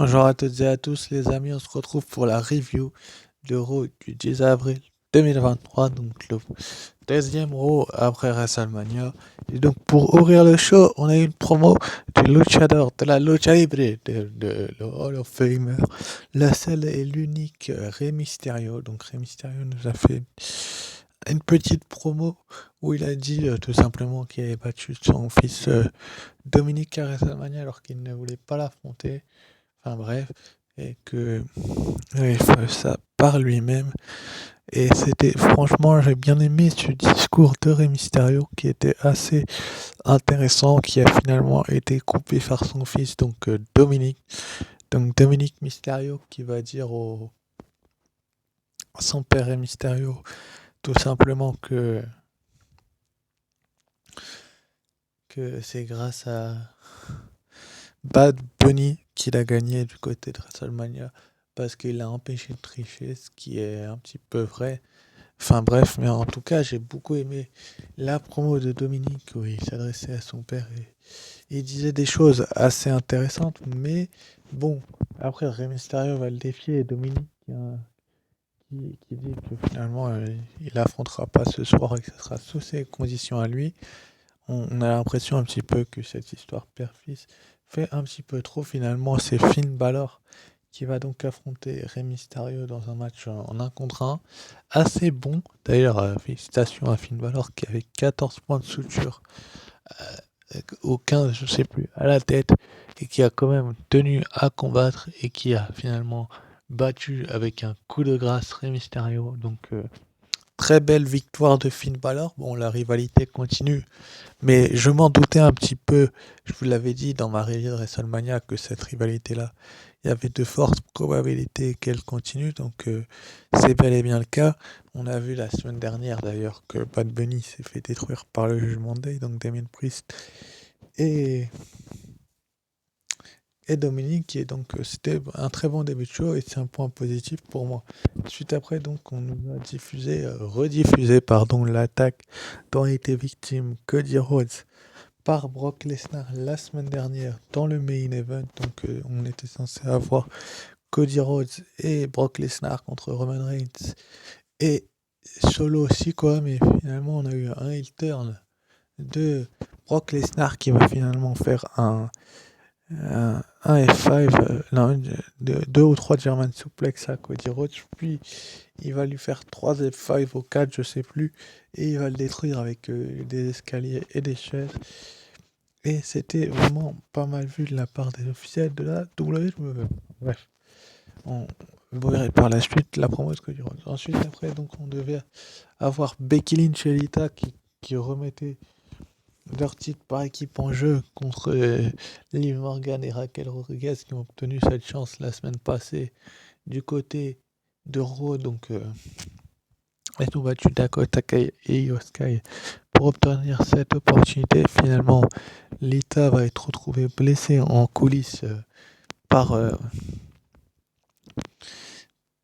Bonjour à toutes et à tous les amis, on se retrouve pour la review de Raw du 10 avril 2023, donc le deuxième Raw après WrestleMania. Et donc pour ouvrir le show, on a une promo du luchador de la lucha libre, de le Hall of Famer, la seule et l'unique Rey Mysterio. Donc Rey Mysterio nous a fait une petite promo où il a dit tout simplement qu'il avait battu son fils Dominique à WrestleMania alors qu'il ne voulait pas l'affronter. Enfin bref, et que il fait ça par lui-même. Et c'était franchement, j'ai bien aimé ce discours de Rey Mysterio qui était assez intéressant, qui a finalement été coupé par son fils, donc Dominique. Donc Dominique Mysterio qui va dire à son père Rey Mysterio tout simplement que c'est grâce à Bad Bunny qu'il a gagné du côté de WrestleMania parce qu'il l'a empêché de tricher, ce qui est un petit peu vrai. Enfin bref, mais en tout cas, j'ai beaucoup aimé la promo de Dominique où il s'adressait à son père et il disait des choses assez intéressantes, mais bon, après Rey Mysterio va le défier et Dominique qui dit que finalement il affrontera pas ce soir et que ce sera sous ses conditions à lui. On a l'impression un petit peu que cette histoire père-fils fait un petit peu trop finalement. C'est Finn Balor qui va donc affronter Rey Mysterio dans un match en 1 contre 1. Assez bon. D'ailleurs, félicitations à Finn Balor qui avait 14 points de suture au 15, je sais plus, à la tête et qui a quand même tenu à combattre et qui a finalement battu avec un coup de grâce Rey Mysterio. Donc, très belle victoire de Finn Balor. Bon, la rivalité continue, mais je m'en doutais un petit peu. Je vous l'avais dit dans ma review de WrestleMania que cette rivalité-là, il y avait de fortes probabilités qu'elle continue. Donc c'est bel et bien le cas. On a vu la semaine dernière d'ailleurs que Bad Bunny s'est fait détruire par le Jugement Day, donc Damien Priest et, et Dominique. Et donc c'était un très bon début de show et c'est un point positif pour moi. Suite après, donc on nous a rediffusé pardon, l'attaque dont a été victime Cody Rhodes par Brock Lesnar la semaine dernière dans le main event. Donc on était censé avoir Cody Rhodes et Brock Lesnar contre Roman Reigns et Solo aussi quoi, mais finalement on a eu un heel turn de Brock Lesnar qui va finalement faire un F5, non, deux ou trois German suplex à Cody Rhodes, puis il va lui faire 3 F5 ou 4, je sais plus, et il va le détruire avec des escaliers et des chaises. Et c'était vraiment pas mal vu de la part des officiels de la WWE. Bref, on verrait par la suite la promo de Cody Rhodes. Ensuite, après, donc, on devait avoir Becky Lynch et Lita qui remettaient leur titre par équipe en jeu contre Liv Morgan et Raquel Rodriguez qui ont obtenu cette chance la semaine passée du côté de Raw. Donc, elles ont battu Dakota Kai et Io Sky pour obtenir cette opportunité. Finalement, Lita va être retrouvée blessée en coulisses par, euh,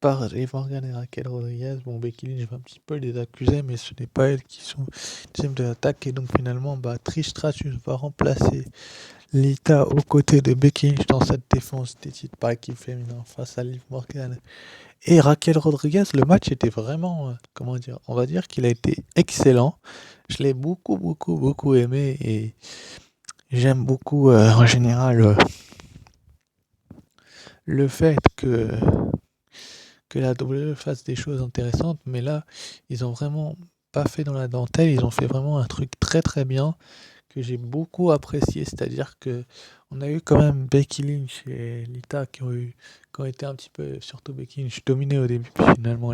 par Liv Morgan et Raquel Rodriguez. Bon, Becky Lynch va un petit peu les accuser, mais ce n'est pas elles qui sont victimes de l'attaque. Et donc, finalement, Trish Stratus va remplacer Lita aux côtés de Becky Lynch dans cette défense des titres par équipe féminin face à Liv Morgan et Raquel Rodriguez. Le match était vraiment, comment dire, on va dire qu'il a été excellent. Je l'ai beaucoup aimé et j'aime beaucoup en général le fait que la WWE fasse des choses intéressantes, mais là, ils ont vraiment pas fait dans la dentelle, ils ont fait vraiment un truc très bien que j'ai beaucoup apprécié, c'est-à-dire que on a eu quand même Becky Lynch et Lita qui ont été un petit peu, surtout Becky Lynch, dominée au début, puis finalement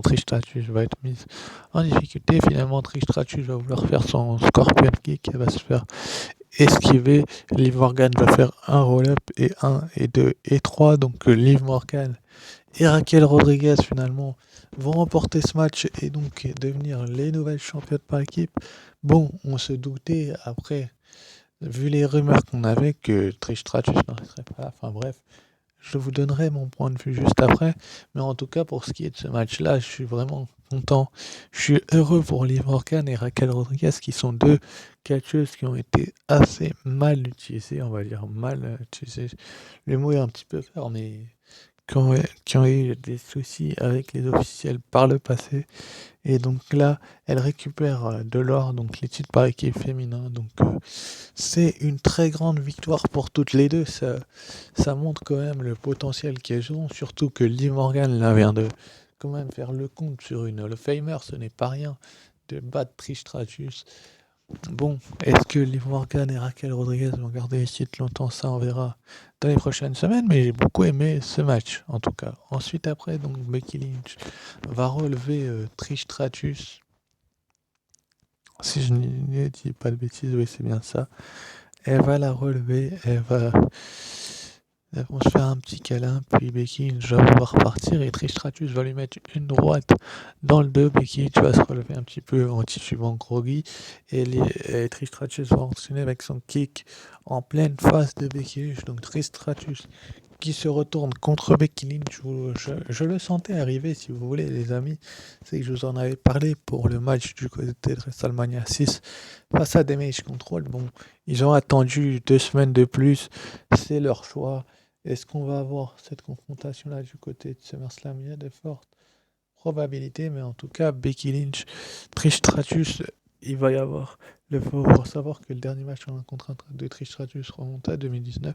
Trish Stratus va être mise en difficulté, finalement Trish Stratus va vouloir faire son Scorpion Kick, elle va se faire esquiver, Liv Morgan va faire un roll-up et 1 et 2 et 3, donc Liv Morgan et Raquel Rodriguez finalement vont remporter ce match et donc devenir les nouvelles championnes par équipe. Bon, on se doutait après, vu les rumeurs qu'on avait, que Trish Stratus n'en resterait pas là. Enfin bref, je vous donnerai mon point de vue juste après. Mais en tout cas, pour ce qui est de ce match-là, je suis vraiment content. Je suis heureux pour Liv Morgan et Raquel Rodriguez, qui sont deux catcheuses qui ont été assez mal utilisées, on va dire mal utilisées. Le mot est un petit peu fort, mais qui ont eu des soucis avec les officiels par le passé. Et donc là, elles récupèrent de l'or, donc les titres par équipe féminin. Donc c'est une très grande victoire pour toutes les deux. Ça montre quand même le potentiel qu'elles ont, surtout que Liv Morgan là vient de quand même faire le compte sur une Hall of Famer, ce n'est pas rien de battre Trish Stratus. Bon, est-ce que Liv Morgan et Raquel Rodriguez vont garder les titres longtemps? Ça, on verra dans les prochaines semaines, mais j'ai beaucoup aimé ce match, en tout cas. Ensuite, après, donc, Becky Lynch va relever Trish Stratus. Si je ne dis pas de bêtises, oui, c'est bien ça. Elle va la relever, elles vont se faire un petit câlin, puis Becky Lynch va vouloir partir et Trish Stratus va lui mettre une droite dans le dos. Becky Lynch va se relever un petit peu en titubant groggy et Trish Stratus va enchaîner avec son kick en pleine face de Becky Lynch. Donc Trish Stratus qui se retourne contre Becky Lynch. Je le sentais arriver, si vous voulez, les amis. C'est que je vous en avais parlé pour le match du côté de WrestleMania 6 face à Damage Control. Bon, ils ont attendu 2 semaines de plus. C'est leur choix. Est-ce qu'on va avoir cette confrontation-là du côté de SummerSlam? Il y a de fortes probabilités, mais en tout cas, Becky Lynch, Trish Stratus, il va y avoir. Il faut savoir que le dernier match en un contre un de Trish Stratus remonte à 2019.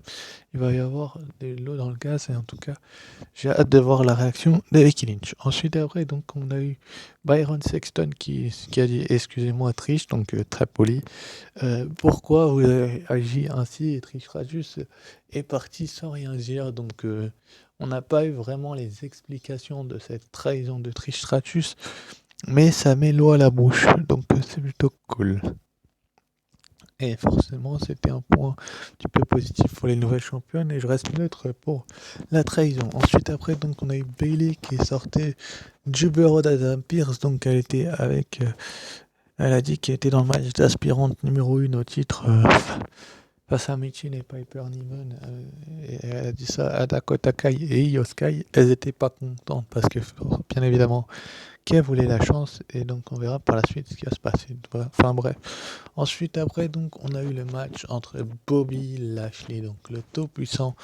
Il va y avoir de l'eau dans le gaz, et en tout cas, j'ai hâte de voir la réaction de Becky Lynch. Ensuite, après, donc, on a eu Byron Sexton qui a dit excusez-moi, Trish, donc très poli. Pourquoi vous avez agi ainsi? Et Trish Stratus est parti sans rien dire, donc on n'a pas eu vraiment les explications de cette trahison de Trish Stratus, mais ça met l'eau à la bouche, donc c'est plutôt cool. Et forcément, c'était un point un petit peu positif pour les nouvelles championnes, et je reste neutre pour la trahison. Ensuite, après, donc, on a eu Bayley qui sortait du bureau d'Adam Pearce, donc elle était avec... elle a dit qu'elle était dans le match d'aspirante numéro 1 au titre face à Michin et Piper Niven. Et elle a dit ça à Dakota Kai et Io Sky. Elles n'étaient pas contentes parce que, bien évidemment, qu'elle voulait la chance, et donc on verra par la suite ce qui va se passer. Enfin bref. Ensuite, après, donc, on a eu le match entre Bobby Lashley, donc le tout puissant,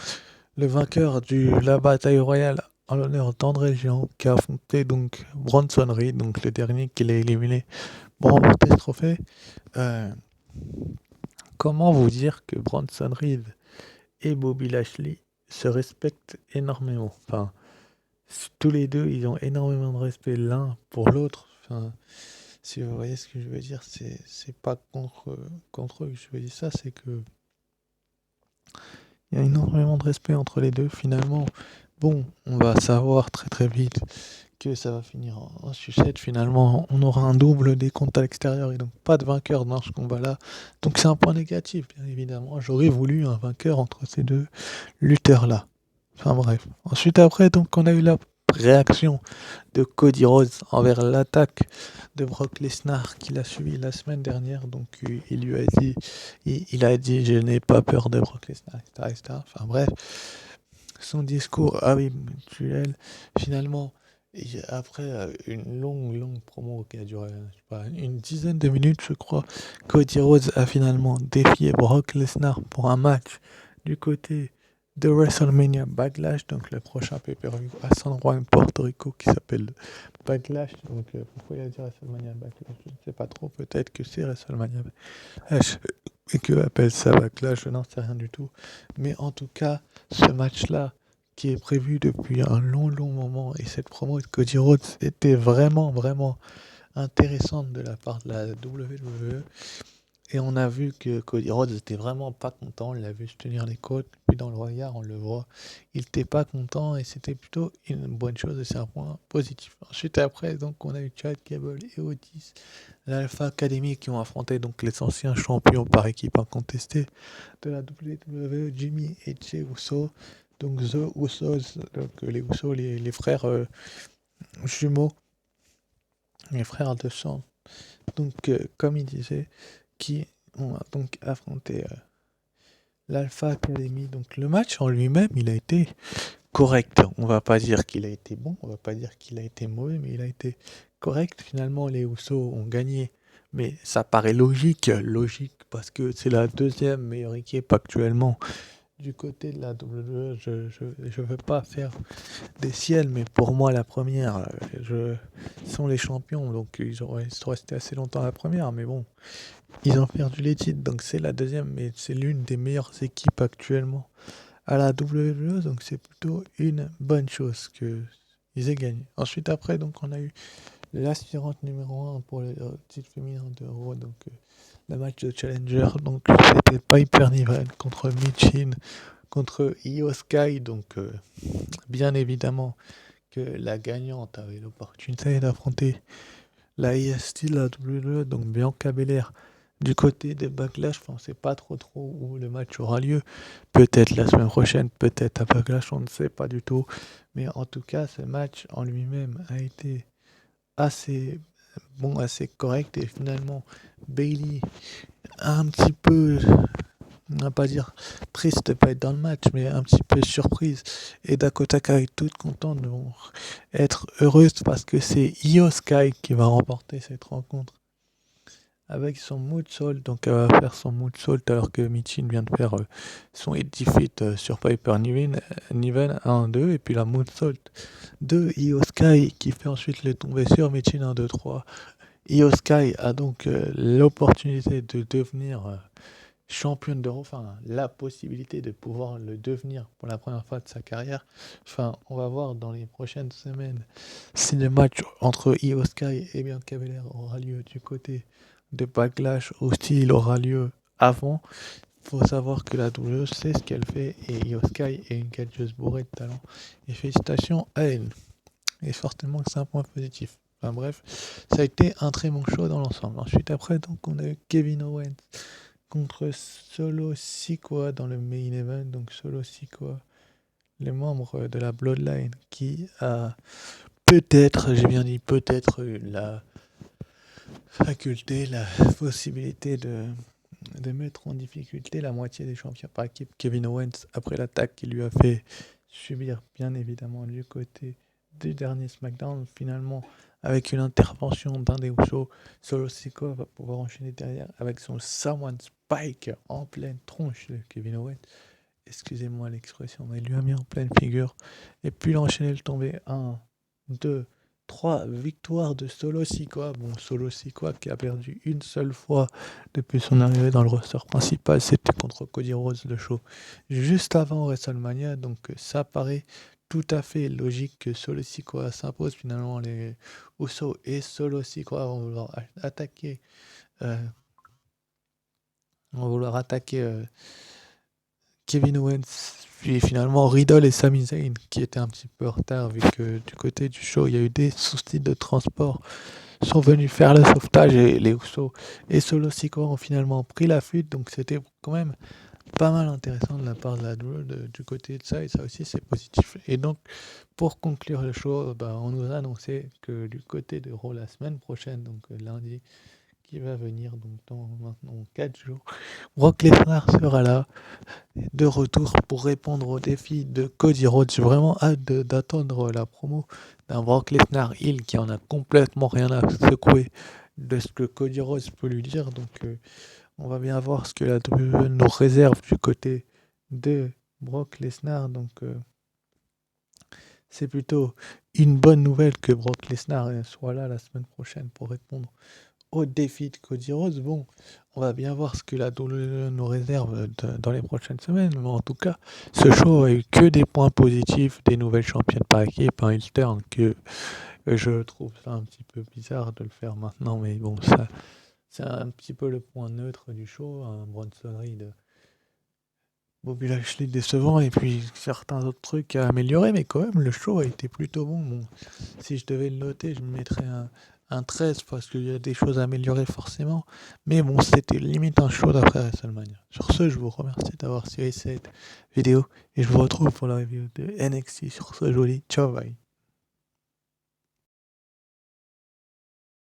le vainqueur de la bataille royale en l'honneur d'André le Géant, qui a affronté donc Bronson Reed, donc le dernier qui l'a éliminé pour remporter ce trophée. Comment vous dire que Bronson Reed et Bobby Lashley se respectent énormément? Enfin, tous les deux, ils ont énormément de respect l'un pour l'autre. Enfin, si vous voyez ce que je veux dire, c'est pas contre eux que je veux dire ça, c'est que il y a énormément de respect entre les deux. Finalement, bon, on va savoir très très vite que ça va finir en sucette. Finalement, on aura un double décompte à l'extérieur et donc pas de vainqueur dans ce combat-là. Donc c'est un point négatif, bien évidemment. J'aurais voulu un vainqueur entre ces deux lutteurs-là. Enfin bref. Ensuite, après, donc, on a eu la réaction de Cody Rhodes envers l'attaque de Brock Lesnar qu'il a subi la semaine dernière. Donc il lui a dit, il a dit je n'ai pas peur de Brock Lesnar, etc. Enfin bref, son discours habituel, finalement, après une longue promo qui a duré, je sais pas, une dizaine de minutes, je crois, Cody Rhodes a finalement défié Brock Lesnar pour un match du côté de WrestleMania Backlash, donc le prochain pay-per-view à San Juan, Porto Rico, qui s'appelle Backlash. Donc pourquoi il a dit WrestleMania Backlash, je ne sais pas trop, peut-être que c'est WrestleMania Backlash et que appelle ça Backlash, je n'en sais rien du tout. Mais en tout cas, ce match-là, qui est prévu depuis un long moment, et cette promo de Cody Rhodes était vraiment intéressante de la part de la WWE. Et on a vu que Cody Rhodes était vraiment pas content, on l'a vu se tenir les côtes, puis dans le regard on le voit, il était pas content, et c'était plutôt une bonne chose, et c'est un point positif. Ensuite, après, donc, on a eu Chad Gable et Otis, l'Alpha Academy, qui ont affronté donc les anciens champions par équipe incontestés de la WWE, Jimmy et Jey Uso. Donc The Usos, donc les Usos, les frères jumeaux, les frères de sang. Donc comme il disait, qui ont donc affronté l'Alpha Academy. Donc le match en lui-même, il a été correct. On va pas dire qu'il a été bon, on va pas dire qu'il a été mauvais, mais il a été correct. Finalement, les Usos ont gagné, mais ça paraît logique parce que c'est la deuxième meilleure équipe actuellement. Du côté de la WWE, je veux pas faire des ciels, mais pour moi, la première, ils sont les champions, donc ils auraient resté assez longtemps à la première, mais bon, ils ont perdu les titres, donc c'est la deuxième, mais c'est l'une des meilleures équipes actuellement à la WWE, donc c'est plutôt une bonne chose que ils aient gagné. Ensuite, après, donc on a eu l'aspirante numéro 1 pour le titre féminin de Raw, donc le match de Challenger, donc c'était pas hyper Niven contre Michin, contre Io Sky, donc bien évidemment que la gagnante avait l'opportunité d'affronter la IST, la WWE, donc Bianca Belair. Du côté des Backlash, on ne sait pas trop où le match aura lieu. Peut-être la semaine prochaine, peut-être à Backlash, on ne sait pas du tout. Mais en tout cas, ce match en lui-même a été assez bon, assez correct. Et finalement, Bayley a un petit peu, on va pas dire triste de pas être dans le match, mais un petit peu surprise. Et Dakota Kai est toute contente de être heureuse parce que c'est Io Sky qui va remporter cette rencontre avec son moonsault. Donc elle va faire son moonsault alors que Michin vient de faire son hit defeat sur Piper Niven 1-2 et puis la moonsault de Io Sky qui fait ensuite le tomber sur Michin 1-2-3. Io Sky a donc l'opportunité de devenir championne d'Europe, enfin la possibilité de pouvoir le devenir pour la première fois de sa carrière. Enfin, on va voir dans les prochaines semaines si le match entre Io Sky et Bianca Belair aura lieu du côté de Backlash ou s'il aura lieu avant. Il faut savoir que la WWE sait ce qu'elle fait et Io Sky est une catcheuse bourrée de talent. Et félicitations à elle. Et forcément que c'est un point positif. Enfin bref, ça a été un très bon show dans l'ensemble. Ensuite après, donc on a eu Kevin Owens contre Solo Sikoa dans le main event. Donc Solo Sikoa, les membres de la Bloodline qui a peut-être, j'ai bien dit peut-être, la faculté, la possibilité de mettre en difficulté la moitié des champions par équipe, Kevin Owens, après l'attaque qu'il lui a fait subir, bien évidemment, du côté du dernier SmackDown. Finalement, avec une intervention d'un des Usos, Solo Sikoa va pouvoir enchaîner derrière avec son Samoan Spike en pleine tronche de Kevin Owens. Excusez-moi l'expression, mais il lui a mis en pleine figure. Et puis l'enchaîner le tombé 1, 2, 3 victoires de Solo Sikoa. Bon, Solo Sikoa qui a perdu une seule fois depuis son arrivée dans le roster principal, c'était contre Cody Rhodes le show juste avant WrestleMania. Donc ça paraît tout à fait logique que Solo Sikoa s'impose. Finalement, les Usos et Solo Sikoa vont vouloir attaquer. Kevin Owens, puis finalement Riddle et Sami Zayn qui étaient un petit peu en retard vu que du côté du show il y a eu des soucis de transport, sont venus faire le sauvetage et les Usos et Solo Sikoa ont finalement pris la fuite, donc c'était quand même pas mal intéressant de la part de la WWE du côté de ça, et ça aussi c'est positif. Et donc pour conclure le show, on nous a annoncé que du côté de Raw la semaine prochaine, donc lundi qui va venir, donc dans maintenant 4 jours, Brock Lesnar sera là de retour pour répondre au défi de Cody Rhodes. J'ai vraiment hâte d'attendre la promo d'un Brock Lesnar Hill qui en a complètement rien à secouer de ce que Cody Rhodes peut lui dire. Donc on va bien voir ce que la WWE nous réserve du côté de Brock Lesnar. Donc c'est plutôt une bonne nouvelle que Brock Lesnar soit là la semaine prochaine pour répondre au défi de Cody Rhodes. Bon, on va bien voir ce que la WWE nous réserve dans les prochaines semaines, mais en tout cas, ce show a eu que des points positifs, des nouvelles championnes par équipe, un heel turn que je trouve ça un petit peu bizarre de le faire maintenant, mais bon, ça, c'est un petit peu le point neutre du show, un Bronson Reed, Bobby Lashley décevant, et puis certains autres trucs à améliorer, mais quand même, le show a été plutôt bon. Bon, si je devais le noter, je me mettrais un 13 parce qu'il y a des choses à améliorer forcément. Mais bon, c'était limite un show d'après WrestleMania. Sur ce, je vous remercie d'avoir suivi cette vidéo et je vous retrouve pour la review de NXT. Sur ce, joli, ciao, bye.